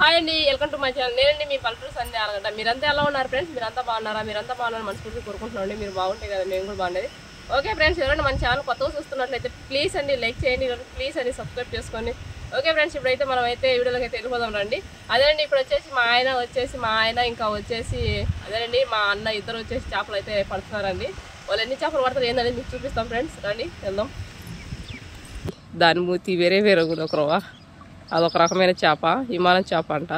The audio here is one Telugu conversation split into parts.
హాయ్ అండి, వెల్కమ్ టు మై ఛానల్. నేనండి మీ పల్లెటూరు సంధ్య అలగడ్డ. మీరంతా ఎలా ఉన్నారు ఫ్రెండ్స్? మీరంతా బాగున్నారా? మీరంతా బాగున్నారు మనస్ఫూర్తిగా కోరుకుంటున్నాండి. మీరు బాగుంటే కదా మేము కూడా బాగుండేది. ఓకే ఫ్రెండ్స్, ఎవరైనా మన ఛానల్ కొత్తగా చూస్తున్నట్లయితే ప్లీజ్ అండి లైక్ చేయండి, ప్లీజ్ అండి సబ్స్క్రైబ్ చేసుకోండి. ఓకే ఫ్రెండ్స్, ఇప్పుడైతే మనం అయితే వీడియోలోకి అయితే వెళ్ళిపోదాం రండి. అదేనండి, ఇప్పుడు వచ్చేసి మా ఆయన ఇంకా వచ్చేసి అదేనండి మా అన్న ఇద్దరు వచ్చేసి చేపలు అయితే పడుతున్నారండి. వాళ్ళు ఎన్ని చేపలు పడతారు ఏంటనేది మీకు చూపిస్తాం ఫ్రెండ్స్. రండి వెళ్దాం. దాని మూతి వేరే వేరే కూడా ఒకరవా, అదొక రకమైన చేప, విమానం చేప అంట.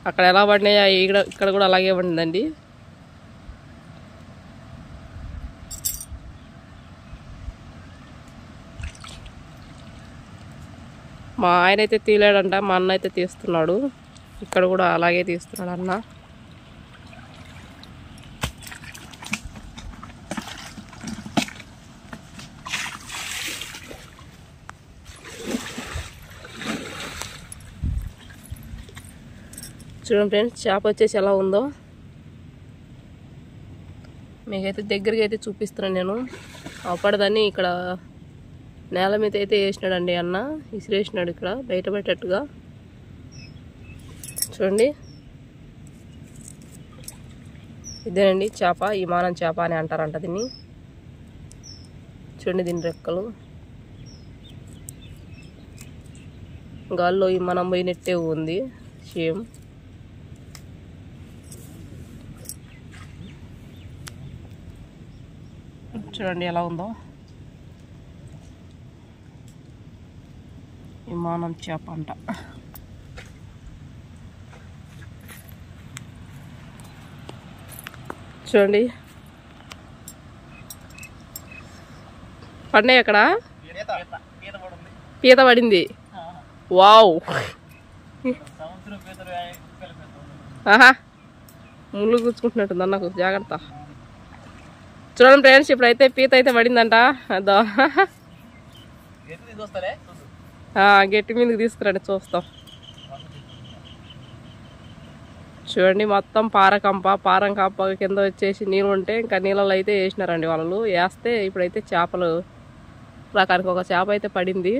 అక్కడ ఎలా పడినాయా ఇక్కడ కూడా అలాగే పడిందండి. మా ఆయన అయితే తీయలేడంట, మా అన్న అయితే తీస్తున్నాడు. ఇక్కడ కూడా అలాగే తీస్తున్నాడు అన్న. చూడండి ఫ్రెండ్స్, చేప వచ్చేసి ఎలా ఉందో మీకైతే దగ్గరికి అయితే చూపిస్తున్నాను నేను. అప్పటిదాన్ని ఇక్కడ నేల మీద అయితే వేసినాడండి అన్న, విసిరేసినాడు ఇక్కడ బయట పెట్టేట్టుగా. చూడండి, ఇదేనండి చేప, విమానం చేప అని అంటారంట దీన్ని. చూడండి దీని రెక్కలు, గాల్లో విమానం పోయినట్టే ఉంది సేమ్. చూడండి ఎలా ఉందో విమానం చేప అంట. చూడండి పడినాయి అక్కడ, పీత పడింది. వావ్, ఆహా ముళ్ళు గుచ్చుకుంటున్నట్టుంది అన్నకు, జాగ్రత్త. చూడండి ఫ్రెండ్స్, ఇప్పుడైతే పీత అయితే పడిందంట. అదో గట్టి మీదకి తీసుకురండి చూస్తాం. చూడండి మొత్తం పారంకంప కింద వచ్చేసి నీళ్ళు ఉంటే ఇంకా నీళ్ళలో అయితే వేసినారండి వాళ్ళు. వేస్తే ఇప్పుడైతే చేపలు రకానికి ఒక చేప అయితే పడింది.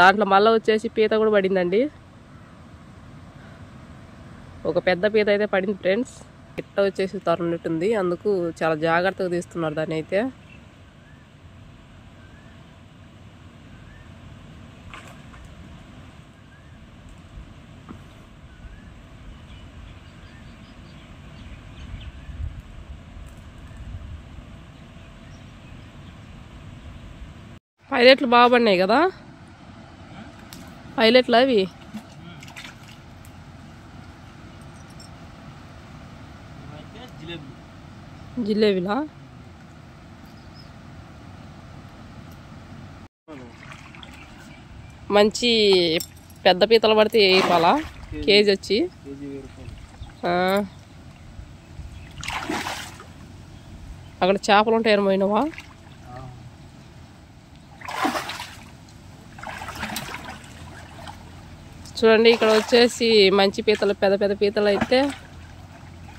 దాంట్లో మళ్ళీ వచ్చేసి పీత కూడా పడిందండి. ఒక పెద్ద పీత అయితే పడింది ఫ్రెండ్స్. ఇట్ట వచ్చేసి తరున్నట్టుంది, అందుకు చాలా జాగ్రత్తగా తీస్తున్నారు దాన్ని అయితే. పైలెట్లు బాగా పడినాయి కదా, పైలెట్లు అవి. జిలేబీలా? మంచి పెద్ద పీతలు పడితే వేయాలా కేజీ వచ్చి. అక్కడ చేపలు ఉంటాయని పోయినవా? చూడండి ఇక్కడ వచ్చేసి మంచి పీతలు, పెద్ద పెద్ద పీతలు అయితే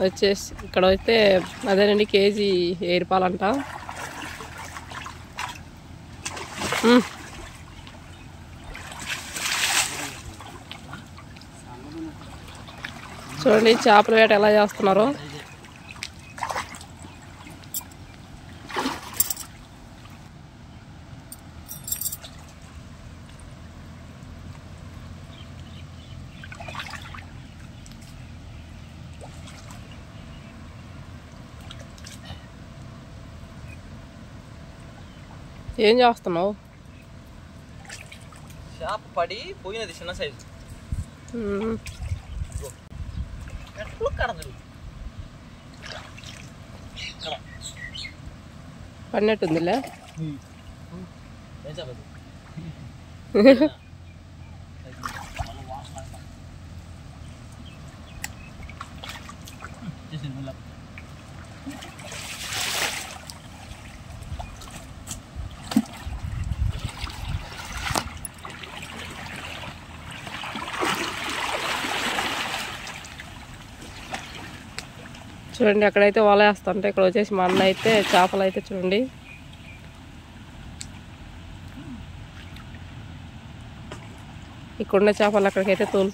వచ్చేసి ఇక్కడ అయితే అదేనండి కేజీ 1000 రూపాయలంట. చూడండి చేపల వేట ఎలా చేస్తున్నారో. ఏం చేస్తున్నావు? చేప పడి పోయినది, చిన్న సైజు. పడినట్టుందిలే. చూడండి అక్కడైతే వల వేస్తుంటే ఇక్కడ వచ్చేసి మా అన్న అయితే చేపలు అయితే చూడండి ఇక్కడున్న చేపలు అక్కడికైతే తోలు.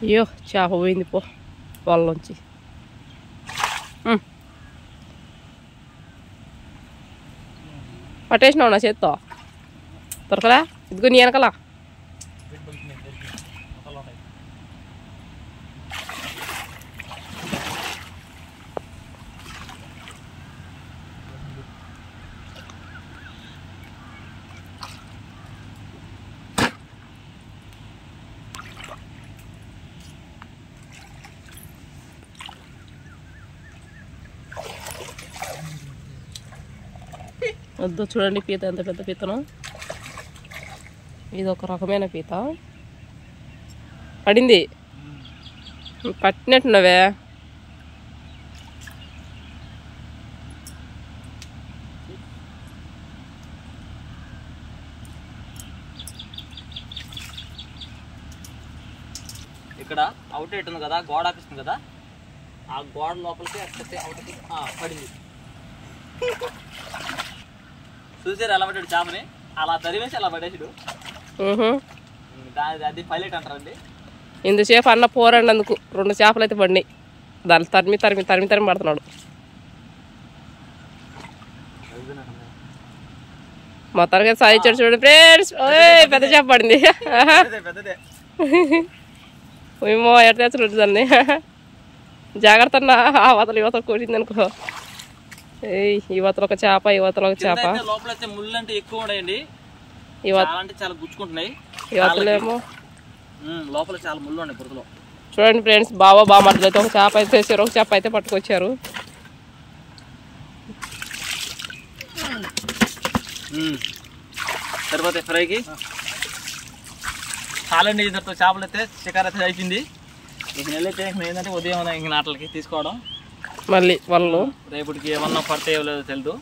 అయ్యో చేప పోయింది పో వాళ్ళలోంచి. పట్టేసినావు నా చేత్తో దొరకలా? ఇదిగో నీ వెనకలా. వద్దు చూడండి పీత ఎంత పెద్ద పీతను. ఇది ఒక రకమైన పీత పడింది. పట్టినట్టున్నవే. ఇక్కడ అవుట్లెట్ ఉంది కదా, గోడ ఆపిస్తుంది కదా, ఆ గోడ లోపలికి అవుట్కి పడింది. చూసారు ఎలా పడ్డాడు చేపని, అలా తరివేసి అలా పడేసాడు. అది పైలట్ అంటారండి. ఇంతసేపు అన్న పోరండి అందుకు 2 చేపలు అయితే పడినాయి. దాన్ని తరిమి తరిమి తరిమి తరిమి పడుతున్నాడు. మొత్తానికి సాధించాడు చూడండి ఫ్రెండ్స్. పెద్ద చేప పడింది. ఏమో ఎట్ట తెచ్చలేదు దాన్ని. జాగ్రత్త అన్న, అవతల యువతలు కొట్టింది అనుకో. యువతలు ఒక చేప, యువతలు ఒక చేప. లోపల అయితే ముళ్ళు అంటే ఎక్కువ ఉన్నాయండి, చాలా గుచ్చుకుంటున్నాయి. యువతలేమో లోపల చాలా ముళ్ళు ఉన్నాయి బురదలో. చూడండి ఫ్రెండ్స్, బావ బామర్దులు అయితే ఒక చేప అయితే వేసారు, ఒక చేప అయితే పట్టుకొచ్చారు. సరిపోతాయి ఫ్రైకి. చాలండి, ఇద్దరితో చేపలు అయితే షికారు అయితే అయిపోయింది. ఇంక నెలైతే ఏంటంటే ఉదయం ఇంక నాటలకి తీసుకోవడం. మళ్ళీ వాళ్ళు రేపటికి ఏమన్నా పడతాయో లేదో తెలియదు.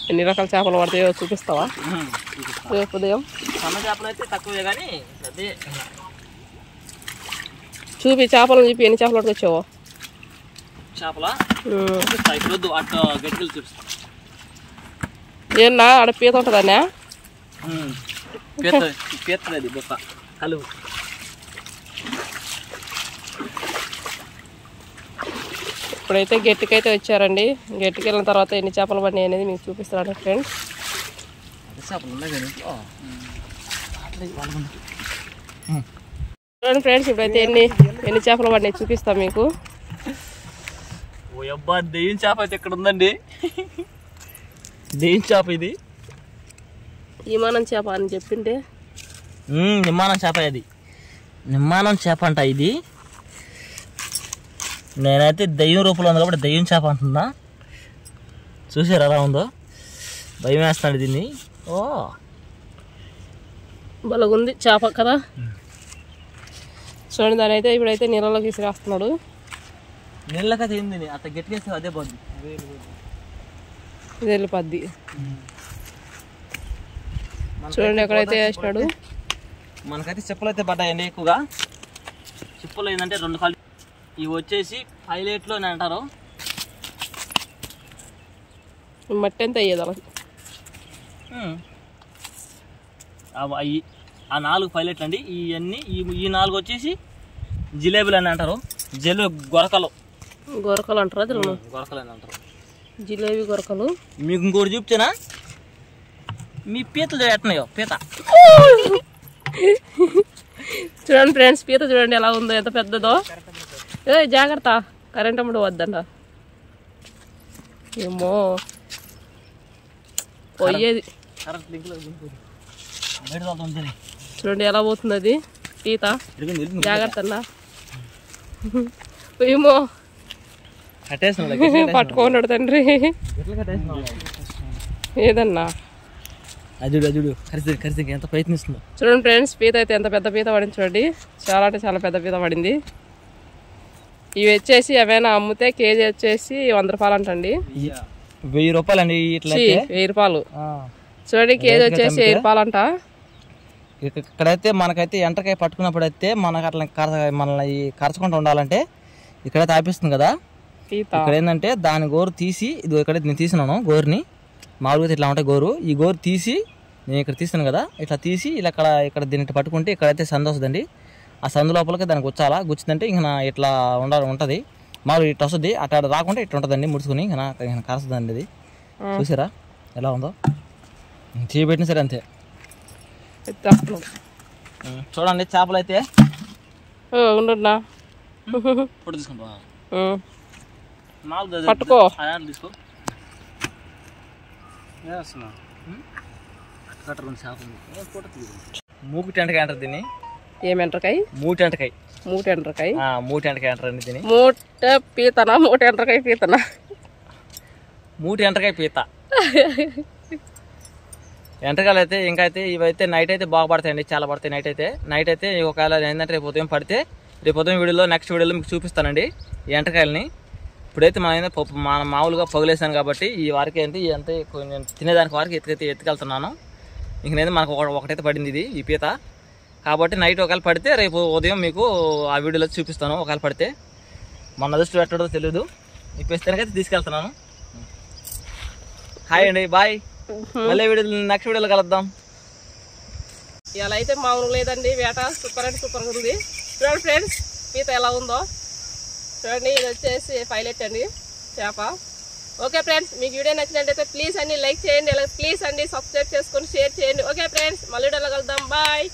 ఎన్ని రకాల చేపలు పడతాయో చూపిస్తావా రేపు ఉదయం? సన్న చేపలు అయితే తక్కువే కానీ అదే చూపి, చేపలు చూపి. ఎన్ని చేపలు పట్టుకొచ్చావో? చేపల ఇప్పుడు అటు గట్టికలు చూపిస్తా. ఏమన్నా ఆడ పీత ఉంటుందన్నా? పీతది బొక్క కలువు. ఇప్పుడైతే గట్టికైతే వచ్చారండి. గట్టికి వెళ్ళిన తర్వాత ఎన్ని చేపలు పడినాయి అనేది మీకు చూపిస్తాను ఫ్రెండ్స్. చూడండి ఫ్రెండ్స్, ఇప్పుడైతే ఎన్ని చేపలు పడినాయి చూపిస్తాం మీకు. ఓ అబ్బా, దెయ్యం చేప అయితే ఇక్కడ ఉందండి. దెయ్యం చేప ఇది. విమానం చేప అని చెప్పింటే నిమ్మానం చేప. అది నిమ్మానం చేప అంట ఇది. నేనైతే దెయ్యం రూపంలో ఉంది కాబట్టి దెయ్యం చేప అంటుందా. చూసారు ఎలా ఉందో, భయం వేస్తాడు దీన్ని. ఓ బలగుంది చేప కదా. చూడండి, దాని అయితే ఇప్పుడైతే నీళ్ళలోకి విసిరేస్తున్నాడు. నీళ్ళకైతే ఏంది అట్లా గట్టిగా అదే పోద్ది, ఇది వెళ్ళిపోద్ది. చూడండి ఎక్కడైతే వేసినాడు. మనకైతే చెప్పులు అయితే పడ్డాయండి ఎక్కువగా. చెప్పులు ఏంటంటే 2 కాళ్ళు. ఇవి వచ్చేసి హైలైట్లో అని అంటారు. మట్టి ఎంత అయ్యేది అలా? ఆ 4 పైలట్లు అండి. ఇవన్నీ ఈ 4 వచ్చేసి జిలేబీలు అని అంటారు. గొరకలు గొరకలు అంటారా? గొరకలు అని అంటారు. జిలేబీ గొరకలు. మీకు ఇంకోటి చూపుతానా? మీ పీతలు ఎట్టినాయో పీత. చూడండి ఫ్రెండ్స్, పీత చూడండి ఎలా ఉందో, ఎంత పెద్దదో. జాగ్రత్త, కరెంట్ అమ్మడు వద్దంట. ఏమో పోయేది. చూడండి ఎలా పోతుంది అది పీత. జాగ్రత్త అన్నా. ఏమో పట్టుకోన్నాడు తండ్రి. ఏదన్నా ఎంత ప్రయత్నిస్తుందో చూడండి ఫ్రెండ్స్. పీత అయితే ఎంత పెద్ద పీత పడింది చూడండి. చాలా అంటే చాలా పెద్ద పీత పడింది. ఇవి వచ్చేసి ఏమైనా అమ్మితే కేజీ వచ్చేసి 100 రూపాయలు అంటండి. 1000 రూపాయలు అండి. 1000 రూపాయలు చూడండి. కేజీ వచ్చేసి 1000 రూపాయలు అంట. ఇక్కడైతే మనకైతే ఎంటకాయ పట్టుకున్నప్పుడు అయితే మనకు అట్లా మనల్ని కరచకుండా ఉండాలంటే ఇక్కడైతే ఆపిస్తుంది కదా ఇక్కడ ఏంటంటే దాని గోరు తీసి, ఇది ఇక్కడ నేను తీసినాను గోరుని. మామూలుగా ఇట్లా ఉంటాయి గోరు. ఈ గోరు తీసి నేను ఇక్కడ తీస్తాను కదా, ఇట్లా తీసి ఇలా ఇక్కడ దీన్ని పట్టుకుంటే ఇక్కడైతే సందు వస్తుందండి. ఆ సందు లోపలికి దానికి గుచ్చాలా, గుచ్చిందంటే ఇంకా ఇట్లా ఉంటుంది. మాకు ఇట్లా వస్తుంది, అట్లా రాకుండా ఇట్లా ఉంటుందండి ముడుచుకుని ఇంకా కరుస్తుందండి. ఇది చూసారా ఎలా ఉందో, చేయబెట్టిన సరే అంతే. చూడండి చేపలు అయితే ఉండన్నా ఫోటో తీసుకుంటా, పట్టుకో. తీసుకో. మూటి ఎంటకాయ అంటారు దీన్ని. ఏం ఎండ్రకాయ? మూటి ఎంటకాయ. మూటి ఎండ్రకాయ. మూటి ఎంటకాయ అంటారు అండి దీన్ని. మూట పీతనా? మూట ఎండ్రకాయ పీతనా? మూటి ఎంటకాయ పీత. ఎంటకాయలు అయితే ఇంకా అయితే ఇవైతే నైట్ అయితే బాగా పడతాయండి, చాలా పడతాయి నైట్ అయితే ఒకవేళ ఏంటంటే రేపు ఉదయం పడితే రేపు ఉదయం వీడియోలో నెక్స్ట్ వీడియోలో మీకు చూపిస్తానండి ఈ ఎంటకాయలని. ఇప్పుడైతే మన మామూలుగా పొగలేసాను కాబట్టి ఈ వారికి ఏంటి అంతే కొంచెం తినేదానికి వారికి ఎత్తుకెళ్తున్నాను. ఇంక నేను మనకు ఒకటైతే పడింది ఇది ఈ పీత కాబట్టి నైట్ ఒకవేళ పడితే రేపు ఉదయం మీకు ఆ వీడియోలో చూపిస్తాను. ఒకవేళ పడితే మన అదృష్టం ఎట్టడో తెలియదు, ఇప్పేస్తానికైతే తీసుకెళ్తున్నాను. హాయ్ అండి, బాయ్. మళ్ళీ నెక్స్ట్ వీడియోలో కలుద్దాం. ఇలా అయితే మామూలు లేదండి, వేట సూపర్ అంటే సూపర్గా ఉంది. చూడండి ఫ్రెండ్స్ పీత ఎలా ఉందో చూడండి. ఇది వచ్చేసి పైలెట్ అండి చేప. ఓకే ఫ్రెండ్స్, మీకు వీడియో నచ్చినట్టయితే ప్లీజ్ అండి లైక్ చేయండి, అలాగే ప్లీజ్ అండి సబ్స్క్రైబ్ చేసుకొని షేర్ చేయండి. ఓకే ఫ్రెండ్స్, మళ్ళీ వీడియోలో కలుద్దాం. బాయ్.